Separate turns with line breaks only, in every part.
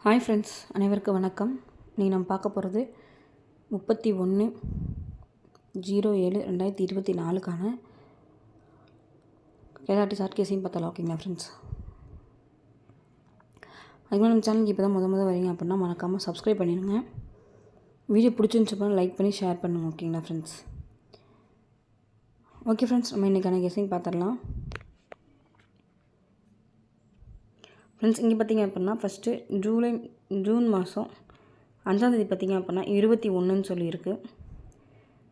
Hi friends, அனைவருக்கும் வணக்கம். இன்றைக்கி நம்ம பார்க்க போகிறது 31/07/2024 கேதாட்டி ஷார்ட் கேஸையும் பார்த்தலாம். ஓகேங்களா ஃப்ரெண்ட்ஸ்? அதுக்கு நம்ம சேனலுக்கு இப்போ தான் முத வரீங்க அப்படின்னா மறக்காமல் சப்ஸ்கிரைப் பண்ணிடுங்க. வீடியோ பிடிச்சிருந்துச்சு அப்படின்னா லைக் பண்ணி ஷேர் பண்ணுங்கள். ஓகேங்களா ஃப்ரெண்ட்ஸ்? ஓகே ஃப்ரெண்ட்ஸ், நம்ம இன்றைக்கான கெஸிங் பார்த்துடலாம். ஃப்ரெண்ட்ஸ், இங்கே பார்த்திங்க அப்படின்னா ஃபஸ்ட்டு ஜூன் மாதம் 5ஆந்தேதி பார்த்திங்க அப்படின்னா 21ன்னு சொல்லியிருக்கு.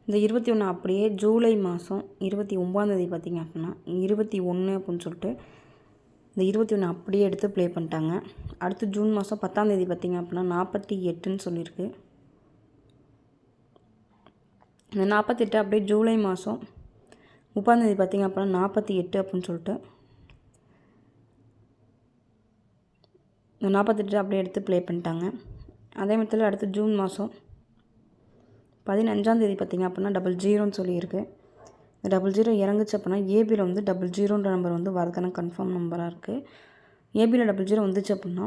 இந்த 21 அப்படியே ஜூலை மாதம் 29ஆந்தேதி பார்த்திங்க அப்படின்னா 21 அப்படின்னு சொல்லிட்டு இந்த 21 அப்படியே எடுத்து ப்ளே பண்ணிட்டாங்க. அடுத்து ஜூன் மாதம் 10ஆந்தேதி பார்த்திங்க அப்படின்னா 48ன்னு சொல்லியிருக்கு. இந்த 48 அப்படியே ஜூலை மாதம் 30ஆந்தேதி பார்த்திங்க அப்படின்னா 48 அப்படின்னு சொல்லிட்டு இந்த 48 அப்படியே எடுத்து ப்ளே பண்ணிட்டாங்க. அதே மாதிரி அடுத்து ஜூன் மாதம் 15ஆந்தேதி பார்த்திங்க அப்படின்னா 00ன்னு சொல்லியிருக்கு. இந்த 00 இறங்குச்சு அப்படின்னா ஏபியில் வந்து 00ன்ற நம்பர் வந்து வரதுக்கான கன்ஃபார்ம் நம்பராக இருக்குது. ஏபியில் 00 வந்துச்சு அப்படின்னா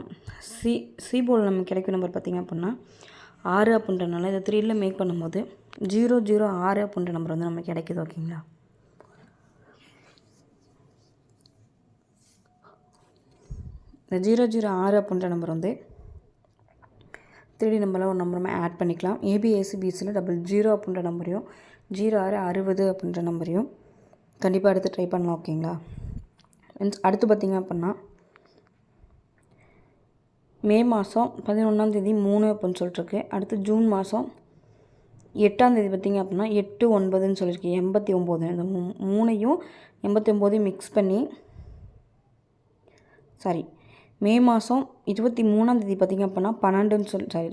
சிபோர்டில் நமக்கு கிடைக்கும் நம்பர் பார்த்திங்க அப்படின்னா 6 அப்படின்றனால இதை 3ல் மேக் பண்ணும்போது 006 அப்படின்ற நம்பர் வந்து நமக்கு கிடைக்குது. ஓகேங்களா? இந்த 006 அப்படின்ற நம்பர் வந்து 3D நம்பரில் ஒரு நம்பருமே ஆட் பண்ணிக்கலாம். ஏபிஎஸ்சிபிசியில் 00 அப்படின்ற நம்பரையும் 0660 அப்படின்ற நம்பரையும் கண்டிப்பாக எடுத்து ட்ரை பண்ணலாம். ஓகேங்களா? அடுத்து பார்த்திங்க அப்படின்னா மே மாதம் 11ஆந்தேதி 3 அப்படின்னு சொல்லிட்டுருக்கு. அடுத்து ஜூன் மாதம் 8ஆந்தேதி பார்த்திங்க அப்படின்னா 89ன்னு சொல்லியிருக்கு. 89 இந்த 3ஐயும் 89ஐயும் மிக்ஸ் பண்ணி மே மாதம் 23ஆந்தேதி பார்த்திங்க அப்படின்னா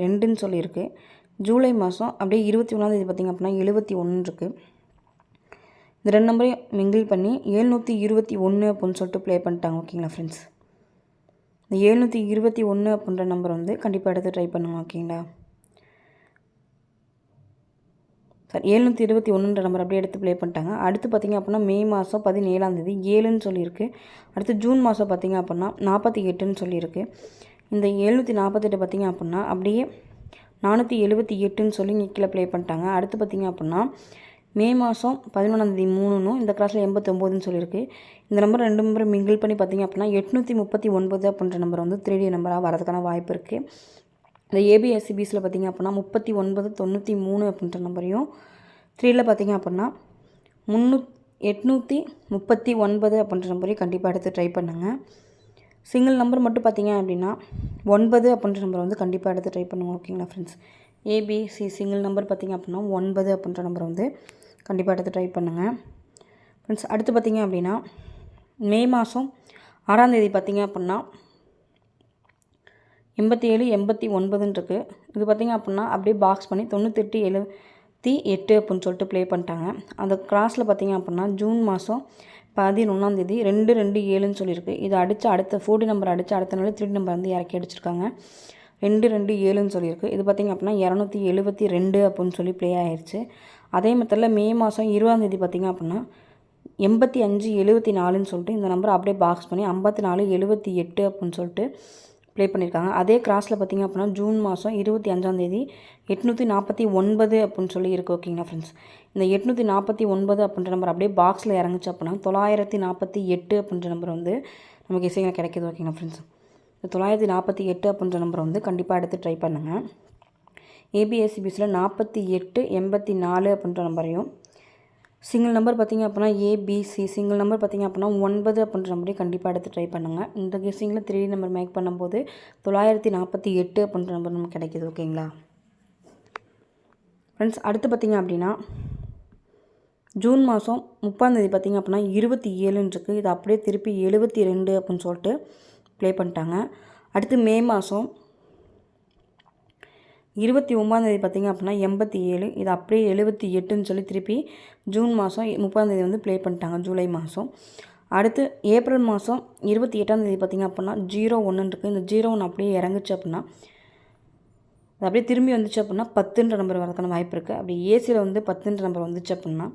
2ன்னு சொல்லியிருக்கு. ஜூலை மாதம் அப்படியே 21ஆந்தேதி பார்த்திங்க அப்படின்னா 71 இருக்குது. இந்த 2 நம்பரையும் மிங்கிள் பண்ணி 721 அப்படின்னு சொல்லிட்டு ப்ளே பண்ணிட்டாங்க. ஓகேங்களா ஃப்ரெண்ட்ஸ்? இந்த 721 அப்படின்ற நம்பர் வந்து கண்டிப்பாக எடுத்து ட்ரை பண்ணுங்க. ஓகேங்களா? 721ன்ற நம்பர் அப்படியே எடுத்து ப்ளே பண்ணிட்டாங்க. அடுத்து பார்த்திங்க அப்படின்னா மே மாதம் 17ஆந்தேதி 7ன்னு சொல்லியிருக்கு. அடுத்து ஜூன் மாதம் பார்த்திங்க அப்படின்னா 48ன்னு சொல்லியிருக்கு. இந்த 748 பார்த்திங்க அப்படின்னா அப்படியே 478ன்னு சொல்லி இங்கே கீழே ப்ளே பண்ணிட்டாங்க. அடுத்து பார்த்திங்க அப்படின்னா மே மாதம் 11ஆந்தேதி 3ன்னும் இந்த கிளாஸில் 89ன்னு சொல்லியிருக்கு. இந்த நம்பர் 2 நம்பரை மிங்கிள் பண்ணி பார்த்திங்க அப்படின்னா 839 அப்படின்ற நம்பர் வந்து 3D நம்பராக வரதுக்கான வாய்ப்பு இருக்குது. இந்த ஏபிஎஸ்சிபிஸில் பார்த்திங்க அப்படின்னா 3993 அப்படின்ற நம்பரையும் 3ல் பார்த்திங்க அப்படின்னா 839 அப்படின்ற நம்பரையும் கண்டிப்பாக எடுத்து ட்ரை பண்ணுங்கள். சிங்கிள் நம்பர் மட்டும் பார்த்திங்க அப்படின்னா 9 அப்படின்ற நம்பரை வந்து கண்டிப்பாக எடுத்து ட்ரை பண்ணுங்கள். ஓகேங்களா ஃப்ரெண்ட்ஸ்? ஏபிசி சிங்கிள் நம்பர் பார்த்திங்க அப்படின்னா 9 அப்படின்ற நம்பரை வந்து கண்டிப்பாக எடுத்து ட்ரை பண்ணுங்கள். ஃப்ரெண்ட்ஸ், அடுத்து பார்த்திங்க அப்படின்னா மே மாதம் 6ஆந்தேதி பார்த்திங்க அப்படின்னா 87 89ன்னு இருக்குது. இது பார்த்திங்க அப்படின்னா அப்படியே பாக்ஸ் பண்ணி 98 78 அப்படின்னு சொல்லிட்டு ப்ளே பண்ணிட்டாங்க. அந்த கிராஸில் பார்த்திங்க அப்படின்னா ஜூன் மாதம் 11ஆந்தேதி 227ன்னு சொல்லியிருக்கு. இதை அடித்து அடுத்த 40 நம்பர் அடித்து அடுத்த நாள் 3 நம்பர் வந்து இறக்கி அடிச்சிருக்காங்க. 227ன்னு சொல்லியிருக்கு. இது பார்த்திங்க அப்படின்னா 272 அப்படின்னு சொல்லி ப்ளே ஆயிடுச்சு. அதே மெத்தடில் மே மாதம் 20ஆந்தேதி பார்த்திங்க அப்படின்னா 85 74ன்னு சொல்லிட்டு இந்த நம்பரை அப்படியே பாக்ஸ் பண்ணி 54 78 அப்படின்னு சொல்லிட்டு ப்ளே பண்ணியிருக்காங்க. அதே கிராஸில் பார்த்திங்க அப்படின்னா ஜூன் மாதம் 25ஆந்தேதி 849 அப்படின்னு சொல்லி இருக்குது. ஓகேங்களா ஃப்ரெண்ட்ஸ்? இந்த 849 அப்படின்ற நம்பர் அப்படியே பாக்ஸில் இறங்குச்சு அப்படின்னா 948 அப்படின்ற நம்பர் வந்து நமக்கு இசைங்க கிடைக்கிது. ஓகேங்களா ஃப்ரெண்ட்ஸ்? இந்த 948 அப்படின்ற நம்பரை வந்து கண்டிப்பாக எடுத்து ட்ரை பண்ணுங்கள். ஏபிஎஸ்சிபிஸில் 48 84 அப்படின்ற நம்பரையும் சிங்கிள் நம்பர் பார்த்திங்க அப்படின்னா ஏபிசி சிங்கிள் நம்பர் பார்த்திங்க அப்படின்னா 9 அப்படின்ற நம்பரையும் கண்டிப்பாக எடுத்து ட்ரை பண்ணுங்கள். இந்த கெஸ்ஸிங்கில் 3D நம்பர் மேக் பண்ணும்போது 948 அப்படின்ற நம்பர் நமக்கு கிடைக்கிது. ஓகேங்களா ஃப்ரெண்ட்ஸ்? அடுத்து பார்த்திங்க அப்படின்னா ஜூன் மாதம் 30ஆந்தேதி பார்த்திங்க அப்படின்னா 27ன்னு இருக்குது. இது அப்படியே திருப்பி 72 அப்படின்னு சொல்லிட்டு ப்ளே பண்ணிட்டாங்க. அடுத்து மே மாதம் 29ஆந்தேதி பார்த்திங்க அப்படின்னா 87 இது அப்படியே 78ன்னு சொல்லி திருப்பி ஜூன் மாதம் 30ஆந்தேதி வந்து ப்ளே பண்ணிட்டாங்க. ஜூலை மாதம். அடுத்து ஏப்ரல் மாதம் 28ஆந்தேதி பார்த்திங்க அப்படின்னா 01ன்னு இருக்குது. இந்த 01 அப்படியே இறங்குச்சு அப்படின்னா அது அப்படியே திரும்பி வந்துச்சு அப்படின்னா 10ன்ற நம்பர் வரதுக்கான வாய்ப்பு இருக்குது. அப்படி ஏசியில் வந்து 10ன்ற நம்பர் வந்துச்சு அப்படின்னா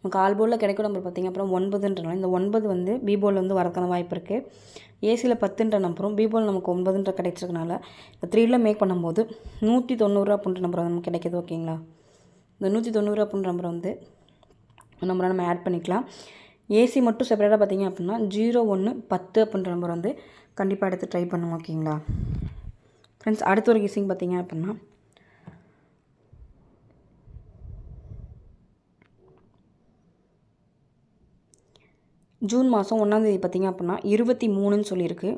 நமக்கு ஆல் போர்டில் கிடைக்கும் நம்பர் பார்த்திங்க அப்புறம் 9ன்றனால இந்த 9 வந்து பி போர்டில் வந்து வரக்கான வாய்ப்பு இருக்குது. ஏசியில் 10ன்ற நம்பரும் பி போர்டில் நமக்கு 9ன்ற கிடைச்சிருக்கனால இந்த 3ல் மேக் பண்ணும்போது 190 அப்படின்ற நம்பர் வந்து நமக்கு கிடைக்கிது. ஓகேங்களா, இந்த 190 அப்படின்ற நம்பரை வந்து நம்பரை நம்ம ஆட் பண்ணிக்கலாம். ஏசி மட்டும் செப்பரேட்டாக பார்த்திங்க அப்படின்னா 0110 அப்படின்ற நம்பர் வந்து கண்டிப்பாக எடுத்து ட்ரை பண்ணுங்க. ஓகேங்களா ஃப்ரெண்ட்ஸ், அடுத்த ஒரு கெஸ்ஸிங் பார்த்திங்க அப்படின்னா ஜூன் மாதம் 1ஆம் தேதி பார்த்திங்க அப்படின்னா 23ன்னு சொல்லியிருக்கு.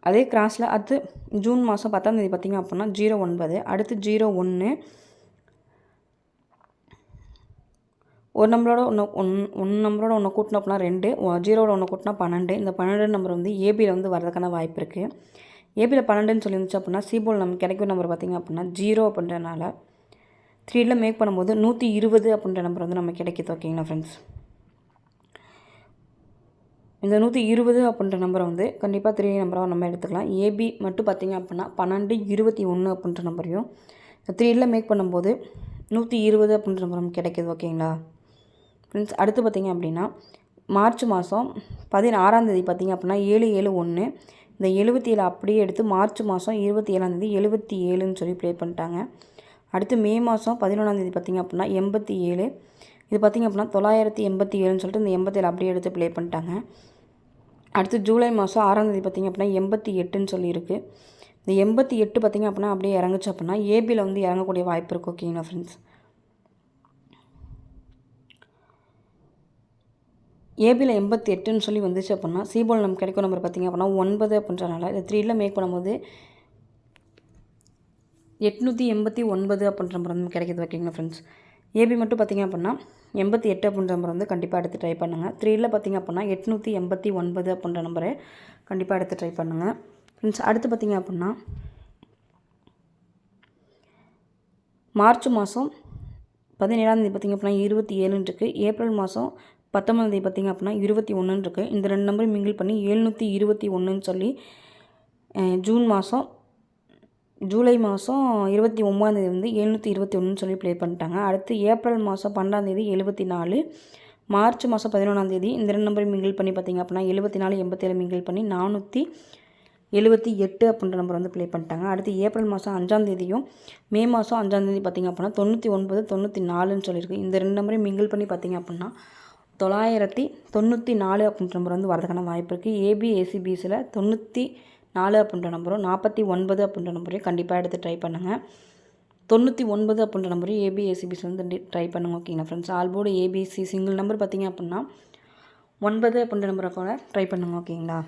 அதே கிராஸில் அடுத்து ஜூன் மாதம் 10ஆம் தேதி பார்த்திங்க அப்படின்னா 09, அடுத்து 01, ஒரு நம்பரோட ஒன்று நம்பரோட ஒன்று கூட்டினா அப்படின்னா 2, 0வோட ஒன்று கூட்டினா 12. இந்த 12 நம்பர் வந்து ஏபியில் வந்து வரதுக்கான வாய்ப்பு இருக்குது. ஏபியில் 12ன்னு சொல்லியிருந்துச்சு அப்படின்னா சிபோல் நமக்கு கிடைக்கும் நம்பர் பார்த்திங்க அப்படின்னா 0 அப்படின்றனால 3ல் மேக் பண்ணும்போது 120 அப்படின்ற நம்பர் வந்து நமக்கு கிடைக்கிது. ஓகேங்களா ஃப்ரெண்ட்ஸ், இந்த 120 அப்படின்ற நம்பரை வந்து கண்டிப்பாக 3 நம்பராக நம்ம எடுத்துக்கலாம். ஏபி மட்டும் பார்த்திங்க அப்படின்னா 12, 21 அப்படின்ற நம்பரையும் 3ல் மேக் பண்ணும்போது 120 அப்படின்ற நம்பர் நமக்கு கிடைக்கிது. ஓகேங்களா ஃப்ரெண்ட்ஸ், அடுத்து பார்த்திங்க அப்படின்னா மார்ச் மாதம் 16ஆம் தேதி பார்த்திங்க அப்படின்னா 771, இந்த 77 அப்படியே எடுத்து மார்ச் மாதம் 27ஆம் தேதி 77ன்னு சொல்லி ப்ளே பண்ணிட்டாங்க. அடுத்து மே மாதம் 11ஆம் தேதி பார்த்திங்க அப்படின்னா 87, இது பார்த்திங்க அப்படின்னா 987ன்னு சொல்லிட்டு இந்த 87 அப்படியே எடுத்து ப்ளே பண்ணிட்டாங்க. அடுத்து ஜூலை மாதம் 6ஆம் தேதி பார்த்திங்க அப்படின்னா 88ன்னு சொல்லியிருக்கு. இந்த 88 பார்த்திங்க அப்படின்னா அப்படியே இறங்குச்சு அப்படின்னா ஏபியில் வந்து இறங்கக்கூடிய வாய்ப்பு இருக்குது. ஓகேங்களா ஃப்ரெண்ட்ஸ், ஏபியில் 88ன்னு சொல்லி வந்துச்சு அப்படின்னா சிபோல் நமக்கு கிடைக்கும் நம்பர் பார்த்திங்க அப்படின்னா 9 அப்படின்றனால இந்த 3ல் மேக் பண்ணும்போது 889 அப்படின்ற நம்பர் வந்து கிடைக்கிது. ஓகேங்களா ஃப்ரெண்ட்ஸ், ஏபி மட்டும் பார்த்திங்க அப்படின்னா 88 அப்படின்ற நம்பர் வந்து கண்டிப்பாக எடுத்து ட்ரை பண்ணுங்கள். 3ல் பார்த்திங்க அப்படின்னா 889 அப்படின்ற நம்பரை கண்டிப்பாக எடுத்து ட்ரை பண்ணுங்கள். ஃப்ரெண்ட்ஸ், அடுத்து பார்த்திங்க அப்படின்னா மார்ச் மாதம் 17ஆம் தேதி பார்த்திங்க அப்படின்னா 27ன்னு இருக்குது. ஏப்ரல் மாதம் 19ஆம் தேதி பார்த்திங்க அப்படின்னா 21ன்னு இருக்குது. இந்த 2 நம்பரும் மிங்கிள் பண்ணி 721ன்னு சொல்லி ஜூலை மாதம் 29ஆம் தேதி வந்து 721ன்னு சொல்லி ப்ளே பண்ணிட்டாங்க. அடுத்து ஏப்ரல் மாதம் 12ஆம் தேதி 74, மார்ச் மாதம் 11ஆம் தேதி இந்த 2 நம்பரும் மிங்கிள் பண்ணி பார்த்திங்க அப்படின்னா 74, 87 மிங்கிள் பண்ணி 478 அப்படின்ற நம்பர் வந்து ப்ளே பண்ணிட்டாங்க. அடுத்து ஏப்ரல் மாதம் 5ஆம் தேதியும் மே மாதம் 5ஆம் தேதி பார்த்திங்க அப்படின்னா 99, 94ன்னு சொல்லியிருக்கு. இந்த 2 நம்பரையும் மிங்கிள் பண்ணி பார்த்திங்க அப்படின்னா 994 அப்படின்ற நம்பர் வந்து வரதுக்கான வாய்ப்பு இருக்குது. ஏபி ஏசிபிஸில் 94 அப்படின்ற நம்பரும் 49 அப்படின்ற நம்பரையும் கண்டிப்பாக எடுத்து ட்ரை பண்ணுங்கள். 99 அப்படின்ற நம்பரையும் ஏபி ஏசிபிஸ் வந்து ட்ரை பண்ணுங்கள். ஓகேங்களா ஃப்ரெண்ட்ஸ், ஆல்போர்டு ஏபிசி சிங்கிள் நம்பர் பார்த்திங்க அப்படின்னா 9 அப்படின்ற நம்பரை கூட ட்ரை பண்ணுங்கள். ஓகேங்களா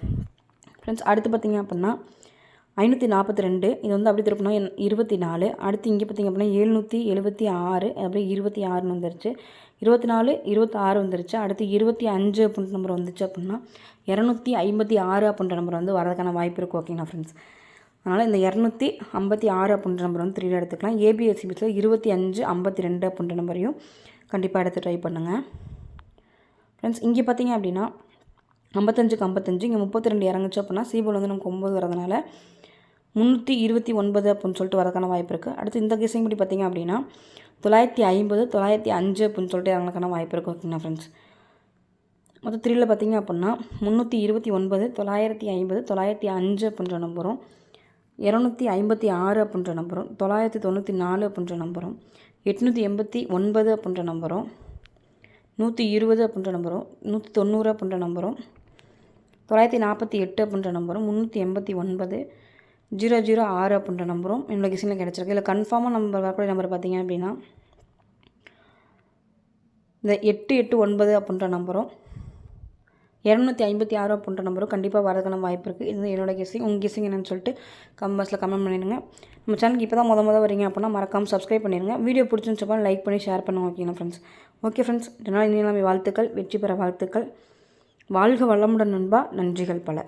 ஃப்ரெண்ட்ஸ், அடுத்து பார்த்திங்க அப்படின்னா 542, இது வந்து அப்படி திருப்பினா 24. அடுத்து இங்கே பார்த்திங்க அப்படின்னா 776, அப்படியே 26ன்னு வந்துருச்சு. 24, 26 வந்துருச்சு. அடுத்து 25 அப்படின்ற நம்பர் வந்துச்சு அப்படின்னா 256 அப்படின்ற நம்பர் வந்து வரதுக்கான வாய்ப்பு இருக்குது. ஓகேங்களா ஃப்ரெண்ட்ஸ், அதனால் இந்த 256 அப்படின்ற நம்பர் வந்து 3ல் எடுத்துக்கலாம். ஏபிஎஸ்சிபிஸில் 25, 52 அப்படின்ற நம்பரையும் கண்டிப்பாக எடுத்து ட்ரை பண்ணுங்கள். ஃப்ரெண்ட்ஸ், இங்கே பார்த்திங்க அப்படின்னா 55க்கு 55, இங்கே 32 இறங்குச்சு அப்படின்னா சிபோல் வந்து நமக்கு 9 வரதுனால 329 அப்படின்னு சொல்லிட்டு வரதுக்கான வாய்ப்பு இருக்குது. அடுத்து இந்த கெஸ்ஸிங் படி பார்த்திங்க அப்படின்னா 950, 905 அப்படின்னு சொல்லிட்டு இறங்கறதுக்கான வாய்ப்பு இருக்குது. ஓகேங்களா ஃப்ரெண்ட்ஸ், மொத்தம் 3ல் பார்த்திங்க அப்படின்னா 329, 950, 905 அப்படின்ற நம்பரும் 256 அப்படின்ற நம்பரும் 994 அப்படின்ற நம்பரும் 889 அப்படின்ற நம்பரும் 120 அப்படின்ற நம்பரும் 190 அப்படின்ற நம்பரும் 948 அப்படின்ற நம்பரும் 389, 006 அப்படின்ற நம்பரும் என்னோட கெஸ்ஸிங்கில் கிடச்சிருக்கு. இல்லை கன்ஃபார்மாக நம்பர் வரக்கூடிய நம்பர் பார்த்திங்க அப்படின்னா இந்த 889 அப்படின்ற நம்பரும் 256 அப்படின்ற நம்பரும் கண்டிப்பாக வரதுக்கான வாய்ப்பு இருக்குது. இது என்னோட கெஸ்ஸிங். உங்கள் கெஸ்ஸிங் என்னன்னு சொல்லிட்டு கமெண்ட் பாக்ஸில் கமெண்ட் பண்ணிடுங்க. நம்ம சேனலுக்கு இப்போ தான் முத வரீங்க அப்படின்னா மறக்காமல் சப்ஸ்கிரைப் பண்ணிடுங்க. வீடியோ பிடிச்சிருந்துச்சப்பா லைக் பண்ணி ஷேர் பண்ணுங்க. ஓகேங்களா ஃப்ரெண்ட்ஸ், ஓகே ஃப்ரெண்ட்ஸ், இதனால் இனிமே வாழ்த்துக்கள், வெற்றி பெற வாழ்த்துக்கள். வாழ்க வளமுடன் நண்பா, நன்றிகள் பல.